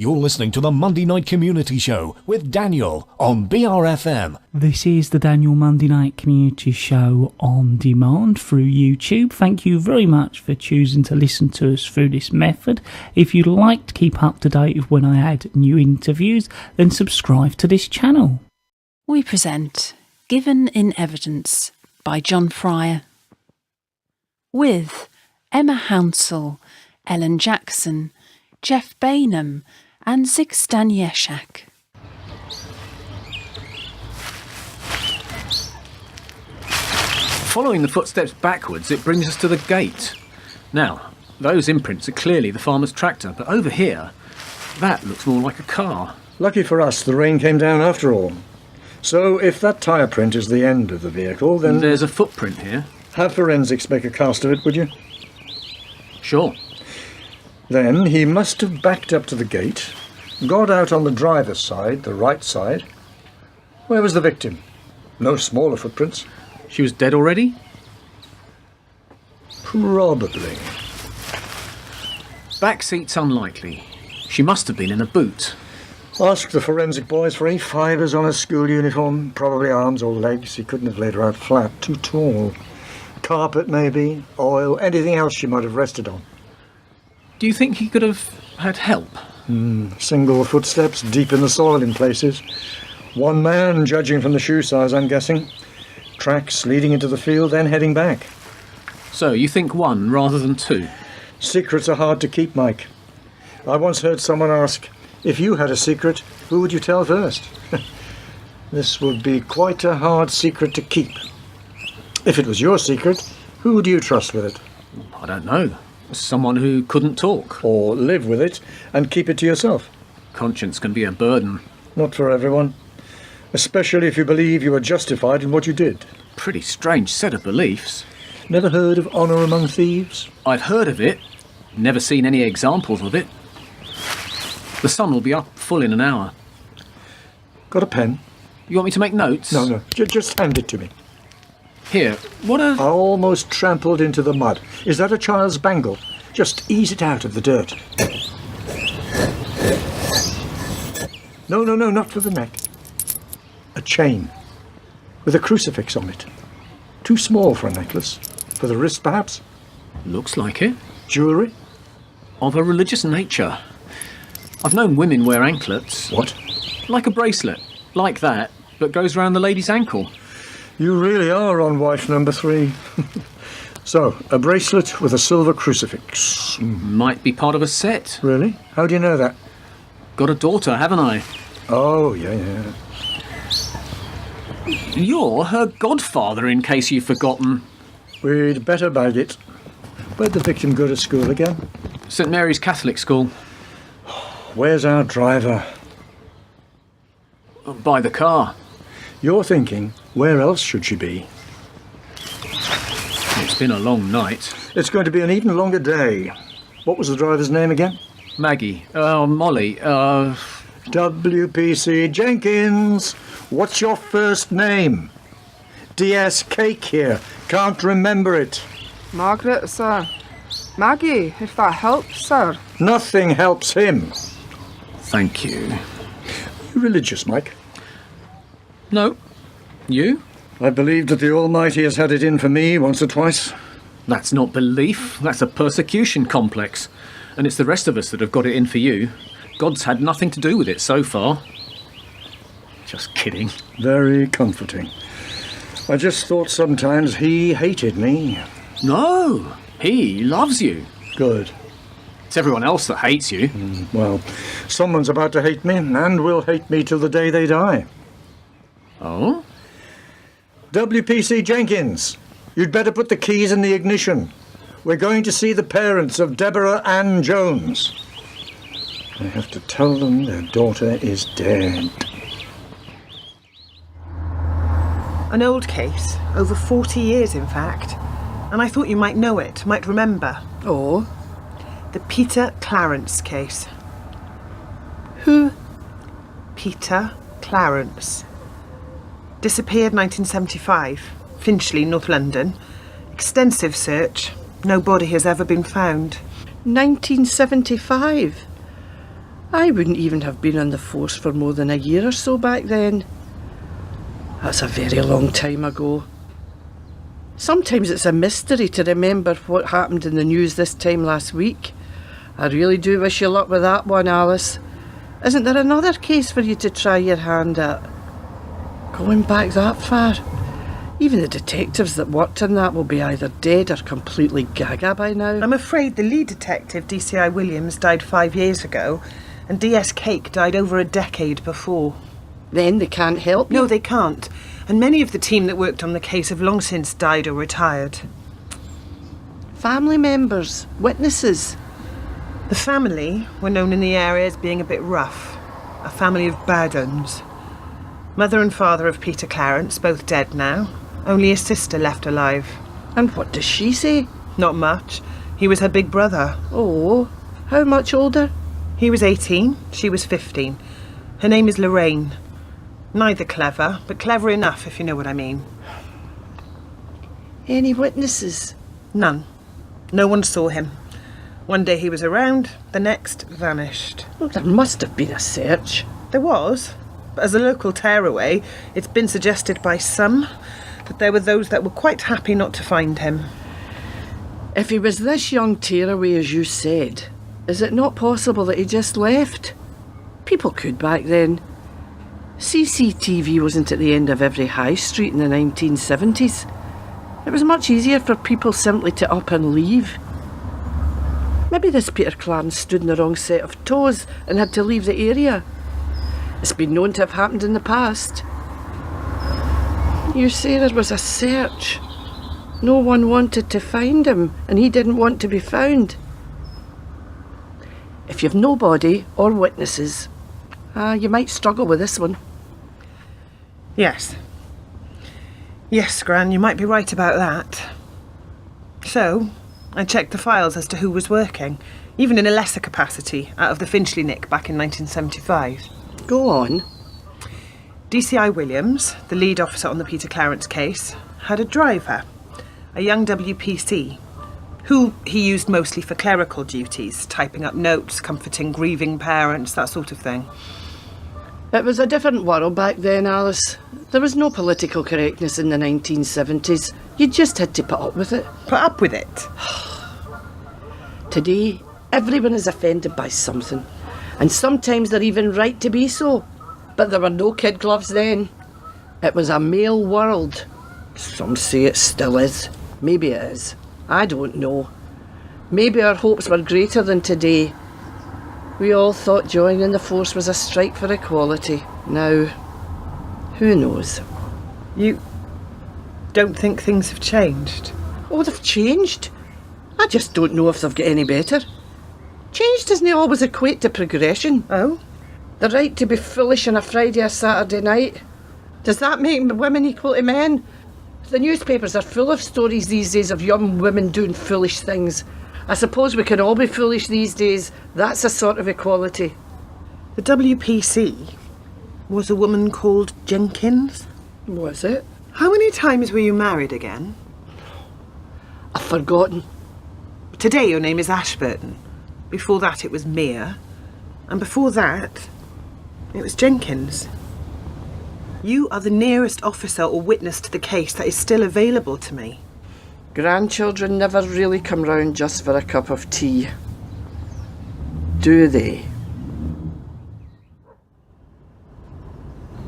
You're listening to the Monday Night Community Show with Daniel on BRFM. This is the Daniel Monday Night Community Show on demand through YouTube. Thank you very much for choosing to listen to us through this method. If you'd like to keep up to date with when I add new interviews, then subscribe to this channel. We present Given in Evidence by John Fryer with Emma Hounsell, Ellen Jackson, Jeff Bainham and Zig Stanieszak. Following the footsteps backwards, it brings us to the gate. Now, those imprints are clearly the farmer's tractor, but over here, that looks more like a car. Lucky for us, the rain came down after all. So if that tyre print is the end of the vehicle, then... There's a footprint here. Have forensics make a cast of it, would you? Sure. Then he must have backed up to the gate, got out on the driver's side, the right side. Where was the victim? No smaller footprints. She was dead already? Probably. Back seat's unlikely. She must have been in a boot. Ask the forensic boys for any fibres on her school uniform. Probably arms or legs. He couldn't have laid her out flat. Too tall. Carpet, maybe. Oil. Anything else she might have rested on. Do you think he could have had help? Single footsteps, deep in the soil in places. One man, judging from the shoe size, I'm guessing. Tracks leading into the field, then heading back. So, you think one rather than two? Secrets are hard to keep, Mike. I once heard someone ask, if you had a secret, who would you tell first? This would be quite a hard secret to keep. If it was your secret, who would you trust with it? I don't know. Someone who couldn't talk. Or live with it and keep it to yourself. Conscience can be a burden. Not for everyone. Especially if you believe you are justified in what you did. Pretty strange set of beliefs. Never heard of honour among thieves? I've heard of it. Never seen any examples of it. The sun will be up full in an hour. Got a pen? You want me to make notes? No. Just hand it to me. Here, what a... I almost trampled into the mud. Is that a child's bangle? Just ease it out of the dirt. No, not for the neck. A chain. With a crucifix on it. Too small for a necklace. For the wrist, perhaps? Looks like it. Jewellery? Of a religious nature. I've known women wear anklets. What? Like a bracelet. Like that, but goes round the lady's ankle. You really are on wife number 3. So, a bracelet with a silver crucifix. Might be part of a set. Really? How do you know that? Got a daughter, haven't I? Oh, yeah. You're her godfather, in case you've forgotten. We'd better bag it. Where'd the victim go to school again? St Mary's Catholic School. Where's our driver? By the car. You're thinking, where else should she be? It's been a long night. It's going to be an even longer day. What was the driver's name again? Maggie. Molly. WPC Jenkins. What's your first name? DS Cake here. Can't remember it. Margaret, sir. Maggie, if that helps, sir. Nothing helps him. Thank you. You religious, Mike? No. You? I believe that the Almighty has had it in for me once or twice. That's not belief. That's a persecution complex. And it's the rest of us that have got it in for you. God's had nothing to do with it so far. Just kidding. Very comforting. I just thought sometimes he hated me. No. He loves you. Good. It's everyone else that hates you. Well, someone's about to hate me and will hate me till the day they die. Oh? WPC Jenkins, you'd better put the keys in the ignition. We're going to see the parents of Deborah Ann Jones. I have to tell them their daughter is dead. An old case, over 40 years in fact, and I thought you might know it, might remember. Or? The Peter Clarence case. Who? Peter Clarence. Disappeared 1975, Finchley, North London. Extensive search. No body has ever been found. 1975? I wouldn't even have been on the force for more than a year or so back then. That's a very long time ago. Sometimes it's a mystery to remember what happened in the news this time last week. I really do wish you luck with that one, Alice. Isn't there another case for you to try your hand at? Going back that far? Even the detectives that worked on that will be either dead or completely gaga by now. I'm afraid the lead detective, DCI Williams, died 5 years ago, and DS Cake died over a decade before. Then they can't help you? No, they can't. And many of the team that worked on the case have long since died or retired. Family members, witnesses. The family were known in the area as being a bit rough. A family of bad uns. Mother and father of Peter Clarence, both dead now. Only his sister left alive. And what does she say? Not much. He was her big brother. Oh, how much older? He was 18, she was 15. Her name is Lorraine. Neither clever, but clever enough, if you know what I mean. Any witnesses? None. No one saw him. One day he was around, the next vanished. Well, there must have been a search. There was, but as a local tearaway, it's been suggested by some that there were those that were quite happy not to find him. If he was this young tearaway as you said, is it not possible that he just left? People could back then. CCTV wasn't at the end of every high street in the 1970s. It was much easier for people simply to up and leave. Maybe this Peter Clarence stood in the wrong set of toes and had to leave the area. It's been known to have happened in the past. You say there was a search. No one wanted to find him, and he didn't want to be found. If you've no body or witnesses, you might struggle with this one. Yes. Yes, Gran, you might be right about that. So, I checked the files as to who was working, even in a lesser capacity, out of the Finchley nick back in 1975. Go on. DCI Williams, the lead officer on the Peter Clarence case, had a driver, a young WPC, who he used mostly for clerical duties, typing up notes, comforting grieving parents, that sort of thing. It was a different world back then, Alice. There was no political correctness in the 1970s. You just had to put up with it. Put up with it? Today, everyone is offended by something. And sometimes they're even right to be so. But there were no kid gloves then. It was a male world. Some say it still is. Maybe it is. I don't know. Maybe our hopes were greater than today. We all thought joining the force was a strike for equality. Now, who knows? You don't think things have changed? Oh, they've changed. I just don't know if they've got any better. Change doesn't always equate to progression. Oh? The right to be foolish on a Friday or Saturday night. Does that make women equal to men? The newspapers are full of stories these days of young women doing foolish things. I suppose we can all be foolish these days. That's a sort of equality. The WPC was a woman called Jenkins? Was it? How many times were you married again? I've forgotten. Today your name is Ashburton. Before that it was Mia. And before that, it was Jenkins. You are the nearest officer or witness to the case that is still available to me. Grandchildren never really come round just for a cup of tea. Do they?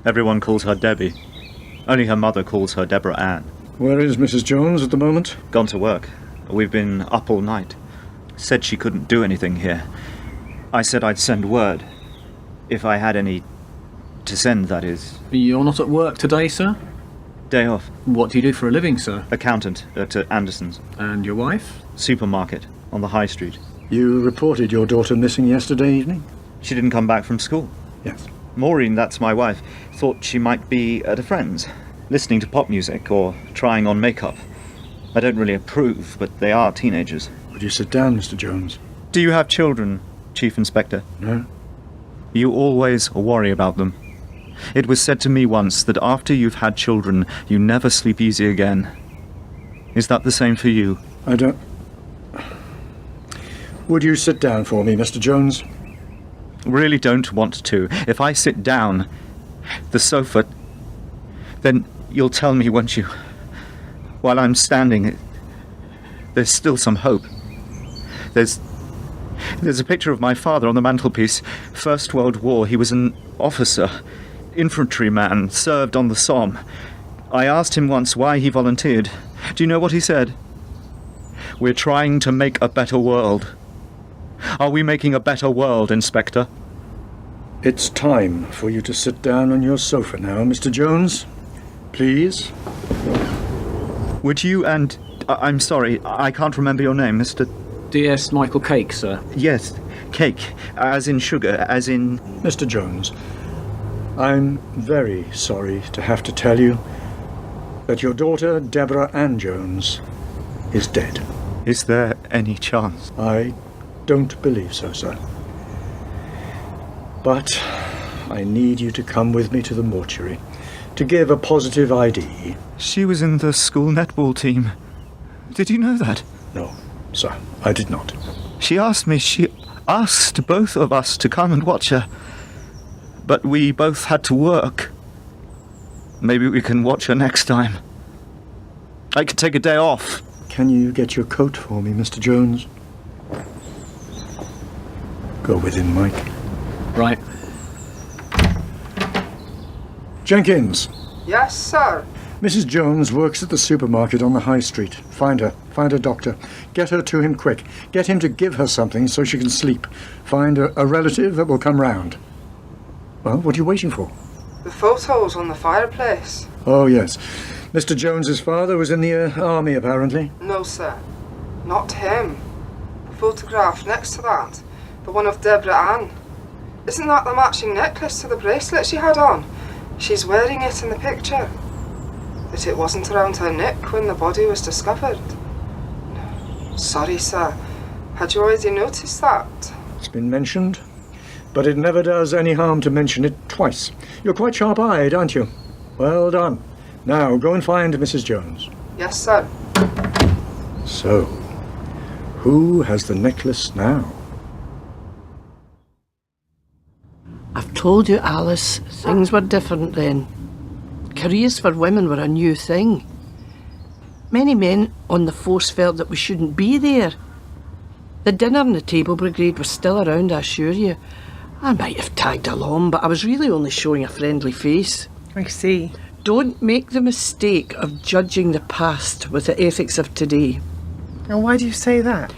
Everyone calls her Debbie. Only her mother calls her Deborah Ann. Where is Mrs. Jones at the moment? Gone to work. We've been up all night. Said she couldn't do anything here. I said I'd send word. If I had any to send, that is. You're not at work today, sir? Day off. What do you do for a living, sir? Accountant at Anderson's. And your wife? Supermarket on the high street. You reported your daughter missing yesterday evening? She didn't come back from school. Yes. Maureen, that's my wife, thought she might be at a friend's, listening to pop music or trying on makeup. I don't really approve, but they are teenagers. Would you sit down, Mr. Jones? Do you have children, Chief Inspector? No. You always worry about them. It was said to me once that after you've had children, you never sleep easy again. Is that the same for you? I don't... Would you sit down for me, Mr. Jones? really don't want to. If I sit down, the sofa, then you'll tell me, won't you? While I'm standing, there's still some hope. There's a picture of my father on the mantelpiece. First World War, he was an officer, infantryman, served on the Somme. I asked him once why he volunteered. Do you know what he said? We're trying to make a better world. Are we making a better world, Inspector? It's time for you to sit down on your sofa now, Mr. Jones. Please. Would you and... I'm sorry, I can't remember your name, Mr... DS Michael Cake, sir. Yes, cake, as in sugar, as in... Mr. Jones, I'm very sorry to have to tell you that your daughter, Deborah Ann Jones, is dead. Is there any chance? I don't believe so, sir. But I need you to come with me to the mortuary to give a positive ID. She was in the school netball team. Did you know that? No, sir, I did not. She asked both of us to come and watch her. But we both had to work. Maybe we can watch her next time. I could take a day off. Can you get your coat for me, Mr. Jones? Go with him, Mike. Right. Jenkins! Yes, sir. Mrs. Jones works at the supermarket on the high street. Find her. Find a doctor. Get her to him quick. Get him to give her something so she can sleep. Find a relative that will come round. Well, what are you waiting for? The photos on the fireplace. Oh, yes. Mr. Jones's father was in the army, apparently. No, sir. Not him. The photograph next to that. The one of Deborah Ann. Isn't that the matching necklace to the bracelet she had on? She's wearing it in the picture. But it wasn't around her neck when the body was discovered. Sorry, sir. Had you already noticed that? It's been mentioned, but it never does any harm to mention it twice. You're quite sharp-eyed, aren't you? Well done. Now, go and find Mrs. Jones. Yes, sir. So, who has the necklace now? I've told you, Alice, things were different then. Careers for women were a new thing. Many men on the force felt that we shouldn't be there. The dinner and the table brigade was still around, I assure you. I might have tagged along, but I was really only showing a friendly face. I see. Don't make the mistake of judging the past with the ethics of today. And why do you say that?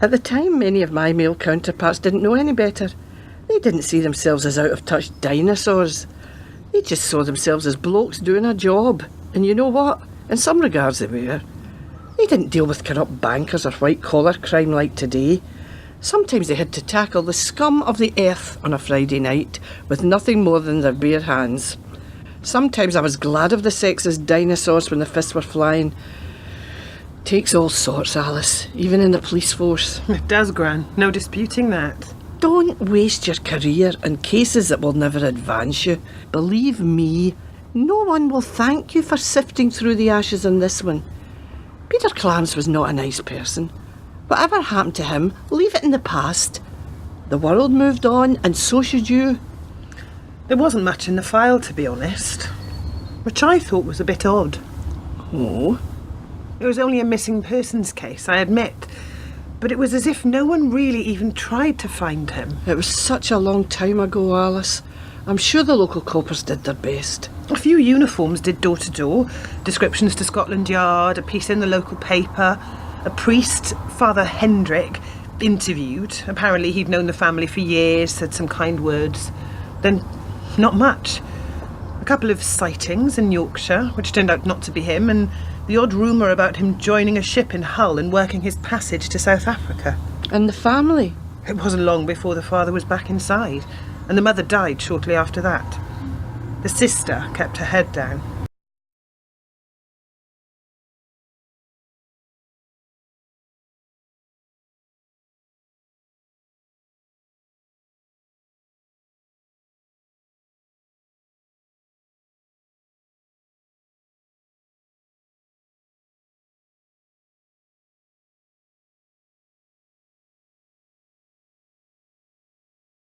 At the time, many of my male counterparts didn't know any better. They didn't see themselves as out-of-touch dinosaurs. They just saw themselves as blokes doing a job. And you know what? In some regards they were. They didn't deal with corrupt bankers or white-collar crime like today. Sometimes they had to tackle the scum of the earth on a Friday night with nothing more than their bare hands. Sometimes I was glad of the sexist dinosaurs when the fists were flying. Takes all sorts, Alice, even in the police force. It does, Gran. No disputing that. Don't waste your career in cases that will never advance you. Believe me, no one will thank you for sifting through the ashes in this one. Peter Clarence was not a nice person. Whatever happened to him, leave it in the past. The world moved on, and so should you. There wasn't much in the file, to be honest, which I thought was a bit odd. Oh? It was only a missing persons case, I admit, but it was as if no one really even tried to find him. It was such a long time ago, Alice. I'm sure the local coppers did their best. A few uniforms did door-to-door, descriptions to Scotland Yard, a piece in the local paper. A priest, Father Hendrick, interviewed. Apparently he'd known the family for years, said some kind words. Then not much. A couple of sightings in Yorkshire, which turned out not to be him, and the odd rumour about him joining a ship in Hull and working his passage to South Africa. And the family? It wasn't long before the father was back inside, and the mother died shortly after that. The sister kept her head down.